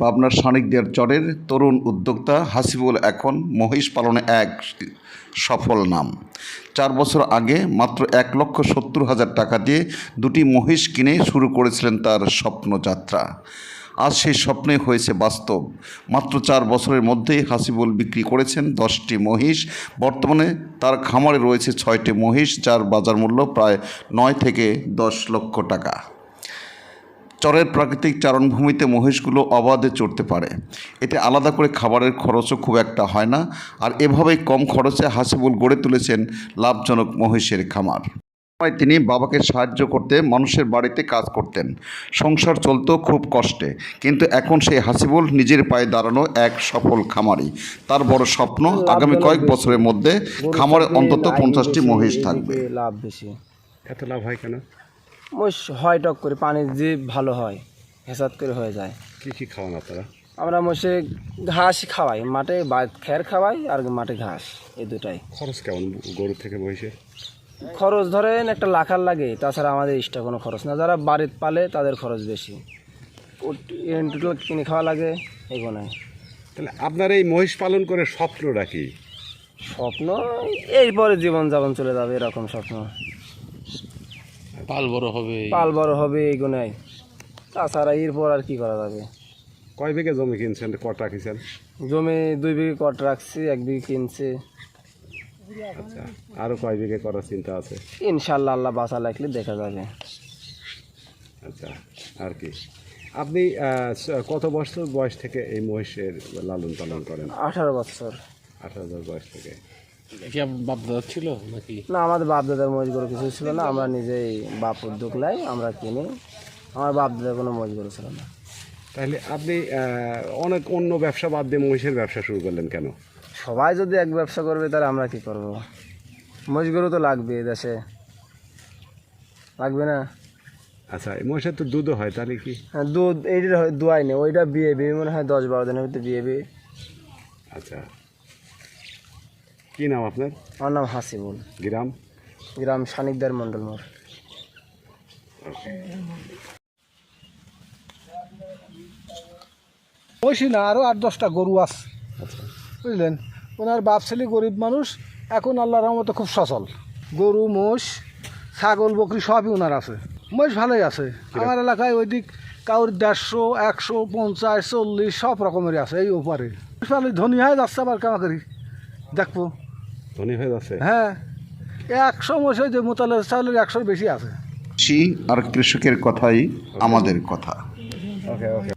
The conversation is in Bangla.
পাবনার শানিকদের চরের তরুণ উদ্যোক্তা হাসিবুল এখন মহিষ পালনে এক সফল নাম। 4 বছর আগে মাত্র 1,70,000 টাকা দিয়ে দুটি মহিষ কিনে শুরু করেছিলেন তার স্বপ্নযাত্রা। আজ সেই স্বপ্নে হয়েছে বাস্তব। মাত্র 4 বছরের মধ্যেই হাসিবুল বিক্রি করেছেন 10টি মহিষ। বর্তমানে তার খামারে রয়েছে 6টি মহিষ, যার বাজার মূল্য প্রায় 9 থেকে 10 লক্ষ টাকা। চরের প্রাকৃতিক চারণভূমিতে মহিষগুলো অবাধে চড়তে পারে, এতে আলাদা করে খাবারের খরচও খুব একটা হয় না। আর এভাবেই কম খরচে হাসিবুল গড়ে তুলেছেন লাভজনক মহিষের খামার। তিনি বাবাকে সাহায্য করতে মানুষের বাড়িতে কাজ করতেন, সংসার চলত খুব কষ্টে, কিন্তু এখন সেই হাসিবুল নিজের পায়ে দাঁড়ানো এক সফল খামারি। তার বড় স্বপ্ন আগামী কয়েক বছরের মধ্যে খামারে অন্তত 50টি মহিষ থাকবে। লাভ বেশি। এত লাভ হয় কেন? মোষ হয় টক করে, পানির যে ভালো হয়, হেসাত করে হয়ে যায়। কী কী খাওয়ান আপনারা? আমরা মোষে ঘাস খাওয়াই, মাঠে খ্যার খাওয়াই আর মাঠে ঘাস, এই দুটাই। খরচ কেমন গরু থেকে মহিষে? খরচ ধরেন একটা লাখার লাগে, তাছাড়া আমাদের এক্সট্রা কোনো খরচ না। যারা বাড়িতে পালে তাদের খরচ বেশি, টোটাল কিনে খাওয়া লাগে এগোনায়। তাহলে আপনার এই মহিষ পালন করে স্বপ্নটা কি? স্বপ্ন এরপরে জীবনযাপন চলে যাবে, এরকম স্বপ্ন। পাল বড় হবে এগোনায়, তাছাড়া এরপর আর কি করা যাবে। কয় বিঘে জমি কিনছেন, কট রাখিছেন? জমি 2 বিঘে কট রাখছি, 1 বিঘে কিনছে। আচ্ছা, আরও কয় বিঘে করার চিন্তা আছে? ইনশাল্লাহ আল্লাহ বাঁচা লাগলে দেখা যাবে। আচ্ছা, আর কি আপনি কত বছর বয়স থেকে এই মহিষের লালন পালন করেন? 18 বছর। 18 বয়স থেকে। কি বাপ দাদা ছিল নাকি? না, আমাদের বাপ দাদার মজগুলো কিছু ছিল না, আমরা নিজেই বাপ উদ্যোগ লাই, আমরা কিনি। আমার বাপ দাদার কোনো মজগুলো ছিল না। তাহলে আপনি অনেক অন্য ব্যবসা বাদ দিয়ে মহিষের ব্যবসা শুরু করলেন কেন? সবাই যদি এক ব্যবসা করবে তাহলে আমরা কি করব? মজগুলো তো লাগবে, দেশে লাগবে না? আচ্ছা, এই মহিষের তো দুধও হয়, তাহলে কি? হ্যাঁ, দুধ এইটার দোয়াই নেই, ওইটা বিয়ে মনে হয় 10-12 দিনের ভিতরে বিয়ে। আচ্ছা, কি নাম আপনার? আমার নাম হাসিবুল। গ্রাম শানিকদার মন্ডল মোড়। মহিষী না, আরও 8-10টা গরু আছে, বুঝলেন। ওনার বাপ ছেলে গরিব মানুষ, এখন আল্লাহর রহমতে খুব সচল। গরু, মোষ, ছাগল, বকরি সবই ওনার আছে। মহিষ ভালোই আছে। আমার এলাকায় ওইদিক কাউর 150, 150, 40 সব রকমেরই আছে। এই ওপারে ধনী হয়ে যাচ্ছে, আবার কামাকারি দেখবো ধনী হয়ে যাচ্ছে। হ্যাঁ, 100 মহিষ, যে মোতালের চাউলের 100-র বেশি আছে। কৃষি আর কৃষকের কথাই আমাদের কথা। ওকে।